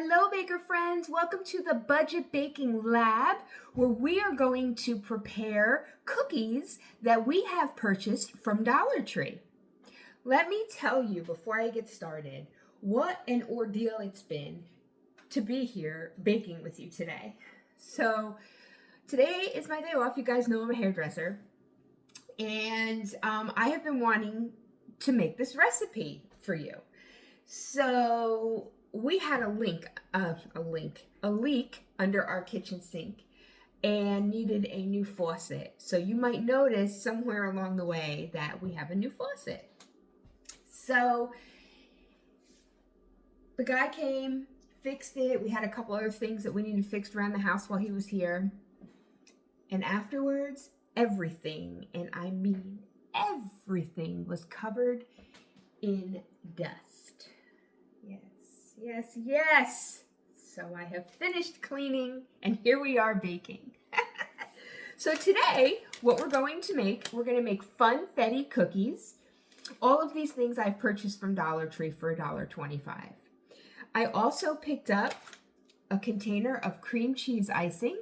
Hello, baker friends. Welcome to the Budget Baking Lab, where we are going to prepare cookies that we have purchased from Dollar Tree. Let me tell you before I get started what an ordeal it's been to be here baking with you today. So today is my day off. You guys know I'm a hairdresser, and I have been wanting to make this recipe for you. So we had a leak under our kitchen sink and needed a new faucet. So you might notice somewhere along the way that we have a new faucet. So the guy came, fixed it. We had a couple other things that we needed fixed around the house while he was here. And afterwards, everything, and I mean everything, was covered in dust. Yes. So I have finished cleaning and here we are baking. So today, what we're going to make Funfetti cookies. All of these things I've purchased from Dollar Tree for $1.25. I also picked up a container of cream cheese icing,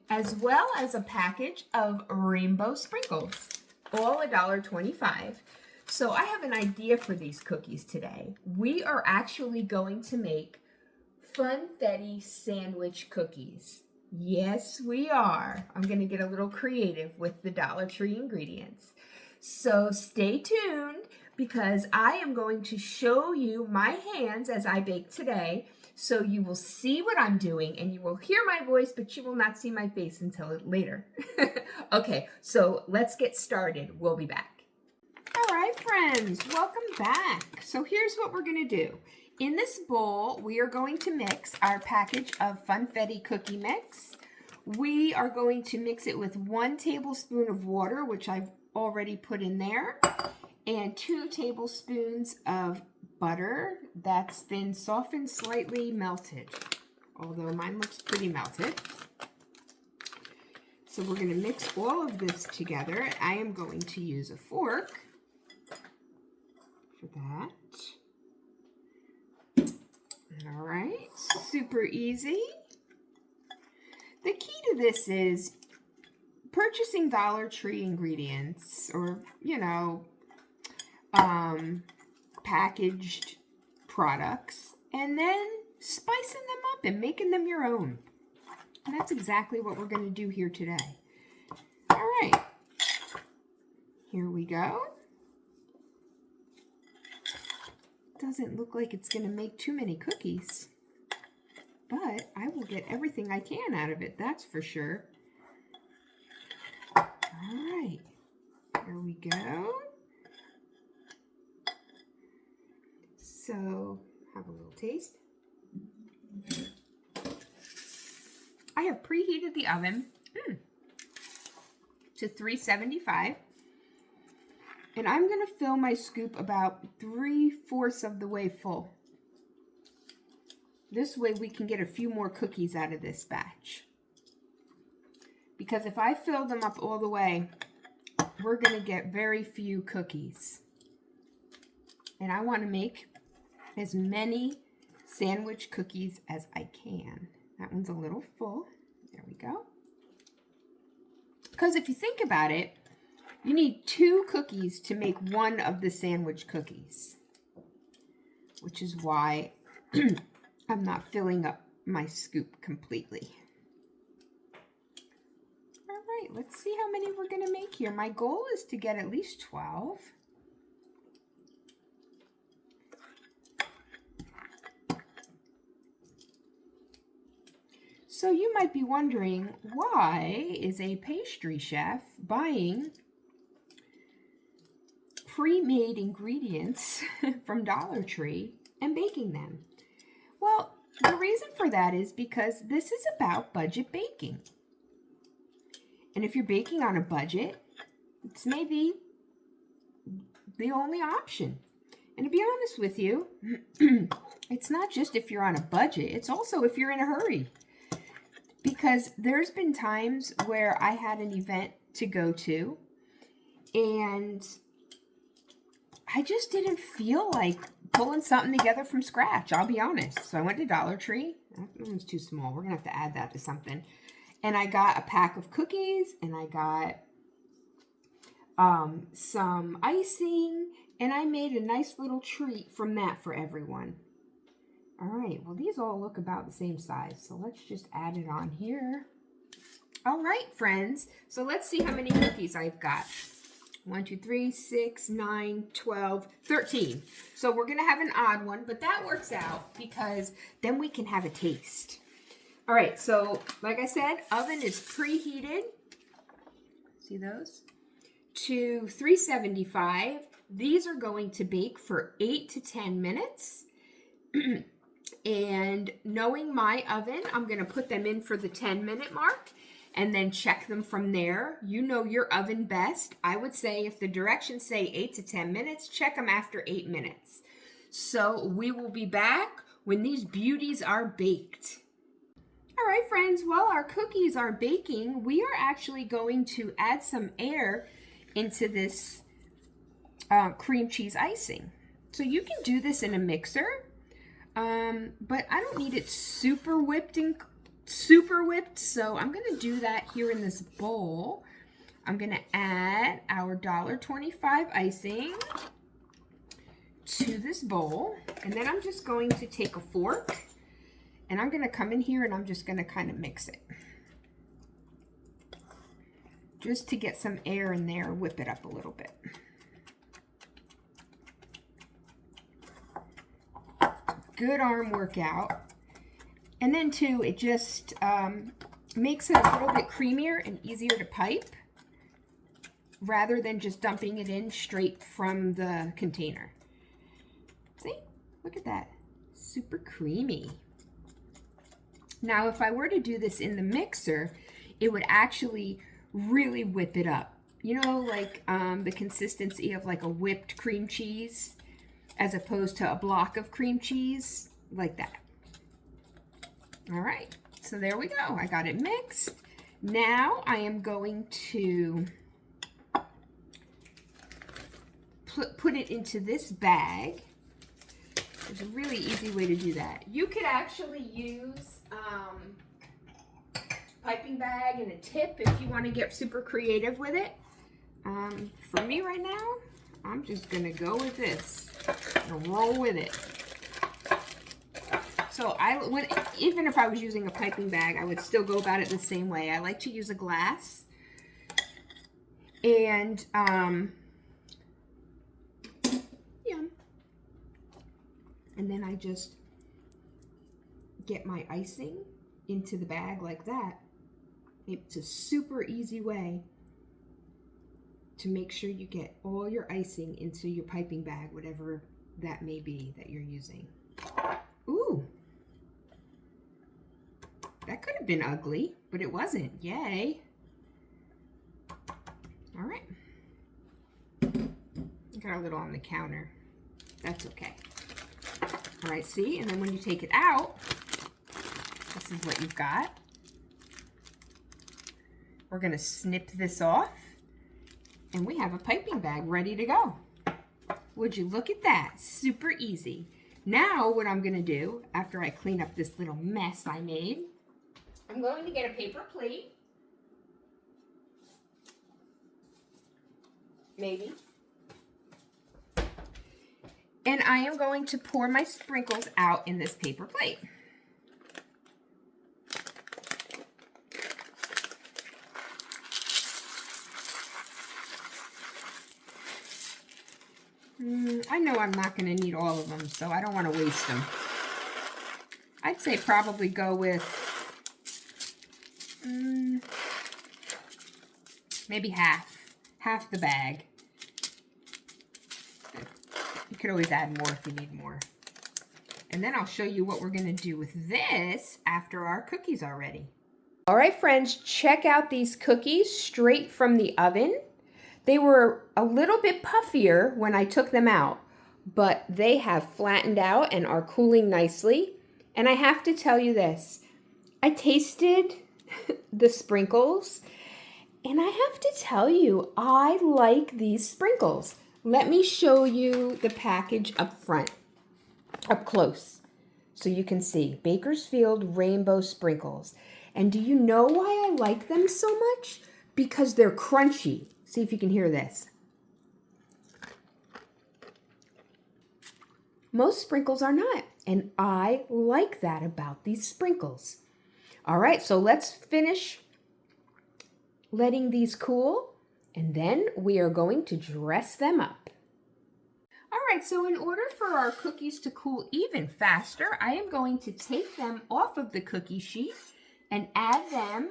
as well as a package of rainbow sprinkles, all $1.25. So I have an idea for these cookies today. We are actually going to make Funfetti sandwich cookies. Yes, we are. I'm going to get a little creative with the Dollar Tree ingredients. So stay tuned because I am going to show you my hands as I bake today. So you will see what I'm doing and you will hear my voice, but you will not see my face until later. Okay, so let's get started. We'll be back. All right, friends, welcome back. So here's what we're going to do. In this bowl, we are going to mix our package of Funfetti cookie mix. We are going to mix it with 1 tablespoon of water, which I've already put in there, and 2 tablespoons of butter that's been softened, slightly melted, although mine looks pretty melted. So we're going to mix all of this together. I am going to use a fork for that. All right, super easy. The key to this is purchasing Dollar Tree ingredients or, packaged products and then spicing them up and making them your own. And that's exactly what we're going to do here today. All right, here we go. Doesn't look like it's going to make too many cookies, but I will get everything I can out of it, that's for sure. All right, here we go. So, have a little taste. I have preheated the oven to 375. And I'm going to fill my scoop about 3/4 of the way full. This way we can get a few more cookies out of this batch. Because if I fill them up all the way, we're going to get very few cookies. And I want to make as many sandwich cookies as I can. That one's a little full. There we go. Because if you think about it, you need 2 cookies to make 1 of the sandwich cookies, which is why I'm not filling up my scoop completely. All right, let's see how many we're going to make here. My goal is to get at least 12. So you might be wondering, why is a pastry chef buying pre-made ingredients from Dollar Tree and baking them? Well, the reason for that is because this is about budget baking. And if you're baking on a budget, it's maybe the only option. And to be honest with you, it's not just if you're on a budget, it's also if you're in a hurry. Because there's been times where I had an event to go to and I just didn't feel like pulling something together from scratch, I'll be honest. So I went to Dollar Tree. That one's too small. We're going to have to add that to something. And I got a pack of cookies, and I got some icing, and I made a nice little treat from that for everyone. All right, well, these all look about the same size, so let's just add it on here. All right, friends, so let's see how many cookies I've got. 1, 2, 3, 6, 9, 12, 13. So we're gonna have an odd one, but that works out because then we can have a taste. All right, so like I said, oven is preheated. See those? To 375. These are going to bake for 8 to 10 minutes. And knowing my oven, I'm going to put them in for the 10-minute mark and then check them from there. You know your oven best. I would say if the directions say 8 to 10 minutes, check them after 8 minutes. So we will be back when these beauties are baked. All right, friends, while our cookies are baking, we are actually going to add some air into this cream cheese icing. So you can do this in a mixer, but I don't need it super whipped, so I'm going to do that here in this bowl. I'm going to add our $1.25 icing to this bowl, and then I'm just going to take a fork, and I'm going to come in here and I'm just going to kind of mix it. Just to get some air in there, whip it up a little bit. Good arm workout. And then too, it just makes it a little bit creamier and easier to pipe rather than just dumping it in straight from the container. See? Look at that. Super creamy. Now, if I were to do this in the mixer, it would actually really whip it up. You know, like the consistency of like a whipped cream cheese as opposed to a block of cream cheese, like that. All right, so there we go. I got it mixed. Now I am going to put it into this bag. There's a really easy way to do that. You could actually use piping bag and a tip if you want to get super creative with it. For me right now, I'm just gonna go with this and roll with it. So even if I was using a piping bag, I would still go about it the same way. I like to use a glass, and and then I just get my icing into the bag like that. It's a super easy way to make sure you get all your icing into your piping bag, whatever that may be that you're using. Ooh, that could have been ugly, but it wasn't. Yay. All right. Got a little on the counter. That's okay. All right, see? And then when you take it out, this is what you've got. We're going to snip this off, and we have a piping bag ready to go. Would you look at that? Super easy. Now what I'm going to do, after I clean up this little mess I made, I'm going to get a paper plate. Maybe. And I am going to pour my sprinkles out in this paper plate. I know I'm not going to need all of them, so I don't want to waste them. I'd say probably go with maybe half the bag. You could always add more if you need more. And then I'll show you what we're going to do with this after our cookies are ready. All right, friends, check out these cookies straight from the oven. They were a little bit puffier when I took them out, but they have flattened out and are cooling nicely. And I have to tell you this, I tasted the sprinkles, and I have to tell you, I like these sprinkles. Let me show you the package up front. up close so you can see. Bakersfield Rainbow Sprinkles. And do you know why I like them so much? Because they're crunchy. See if you can hear this. Most sprinkles are not, and I like that about these sprinkles. All right, so let's finish letting these cool, and then we are going to dress them up. All right, so in order for our cookies to cool even faster, I am going to take them off of the cookie sheet and add them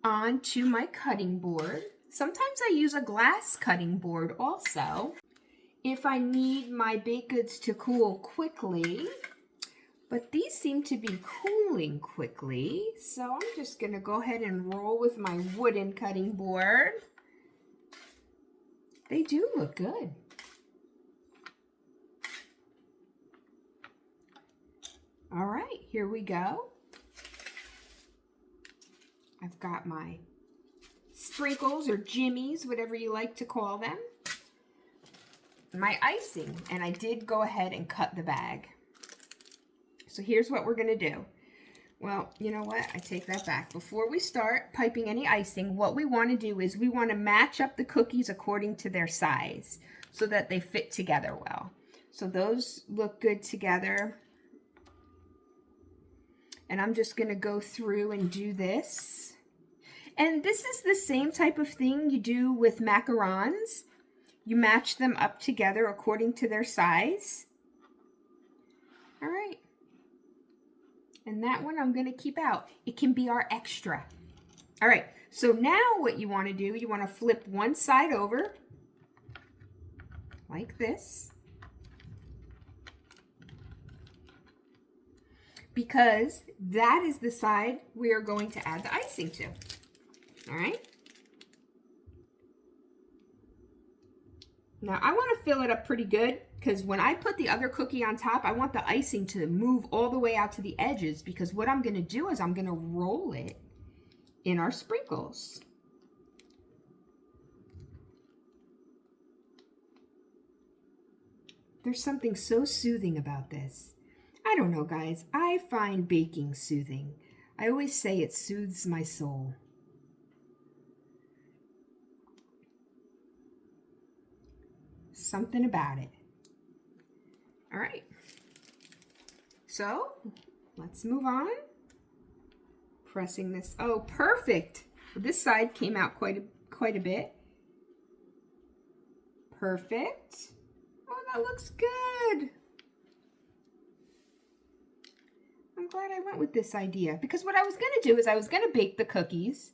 onto my cutting board. Sometimes I use a glass cutting board also if I need my baked goods to cool quickly, but these seem to be cooling quickly, so I'm just gonna go ahead and roll with my wooden cutting board. They do look good. All right, here we go. I've got my sprinkles or jimmies, whatever you like to call them. My icing, and I did go ahead and cut the bag. So here's what we're gonna do. Well, you know what? I take that back. Before we start piping any icing, what we want to do is we want to match up the cookies according to their size so that they fit together well. So those look good together. And I'm just going to go through and do this. And this is the same type of thing you do with macarons. You match them up together according to their size. All right. And that one I'm going to keep out. It can be our extra. All right. So now what you want to do, you want to flip one side over like this. Because that is the side we are going to add the icing to. All right. Now I want to fill it up pretty good because when I put the other cookie on top, I want the icing to move all the way out to the edges, because what I'm going to do is I'm going to roll it in our sprinkles. There's something so soothing about this. I don't know, guys. I find baking soothing. I always say it soothes my soul. Something about it. All right. So let's move on. Pressing this. Oh, perfect. This side came out quite a bit. Perfect. Oh, that looks good. I'm glad I went with this idea, because what I was going to do is I was going to bake the cookies,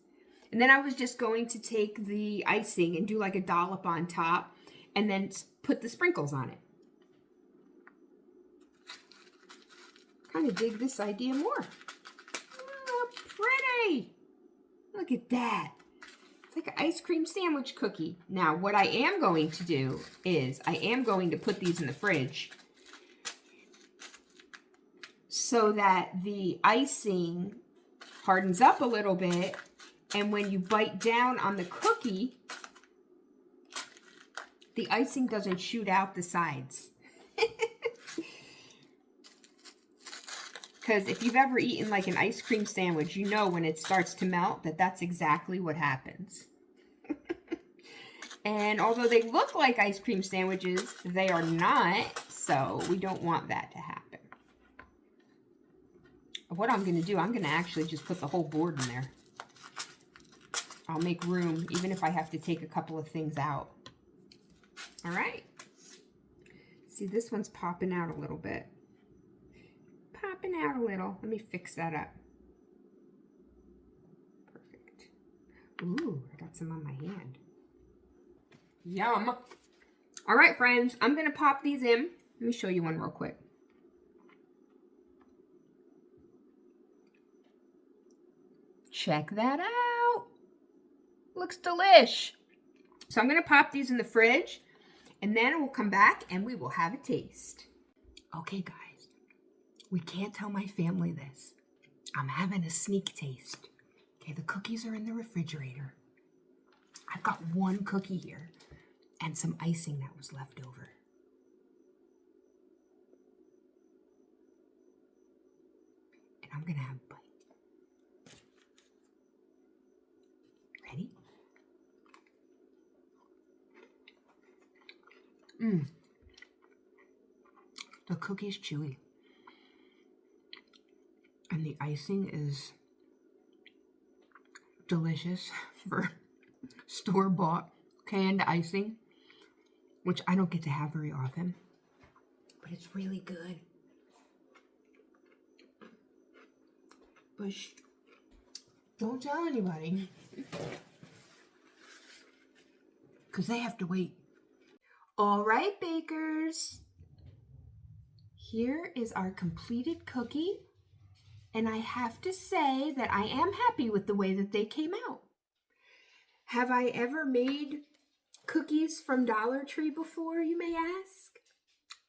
and then I was just going to take the icing and do like a dollop on top and then put the sprinkles on it. Kind of dig this idea more. Oh, pretty. Look at that. It's like an ice cream sandwich cookie. Now, what I am going to do is I am going to put these in the fridge so that the icing hardens up a little bit, and when you bite down on the cookie, the icing doesn't shoot out the sides. Because if you've ever eaten like an ice cream sandwich, you know when it starts to melt that's exactly what happens. And although they look like ice cream sandwiches, they are not, so we don't want that to happen. What I'm going to do, I'm going to actually just put the whole board in there. I'll make room, even if I have to take a couple of things out. All right. See, this one's popping out a little bit. Popping out a little. Let me fix that up. Perfect. Ooh, I got some on my hand. Yum. All right, friends, I'm going to pop these in. Let me show you one real quick. Check that out. Looks delish. So I'm going to pop these in the fridge, and then we'll come back and we will have a taste. Okay, guys, we can't tell my family this. I'm having a sneak taste. Okay, the cookies are in the refrigerator. I've got one cookie here and some icing that was left over. I'm going to have a bite. Ready? The cookie's chewy. And the icing is delicious for store-bought canned icing, which I don't get to have very often, but it's really good. But don't tell anybody, because they have to wait. All right, bakers. Here is our completed cookie. And I have to say that I am happy with the way that they came out. Have I ever made cookies from Dollar Tree before, you may ask?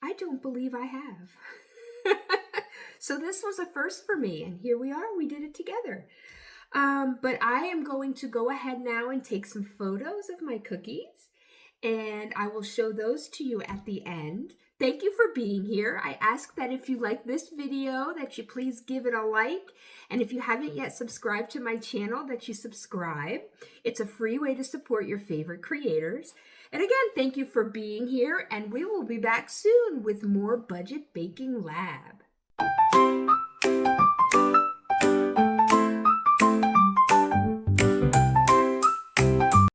I don't believe I have. So this was a first for me, and here we are, we did it together. But I am going to go ahead now and take some photos of my cookies, and I will show those to you at the end. Thank you for being here. I ask that if you like this video, that you please give it a like. And if you haven't yet subscribed to my channel, that you subscribe. It's a free way to support your favorite creators. And again, thank you for being here, and we will be back soon with more Budget Baking Lab.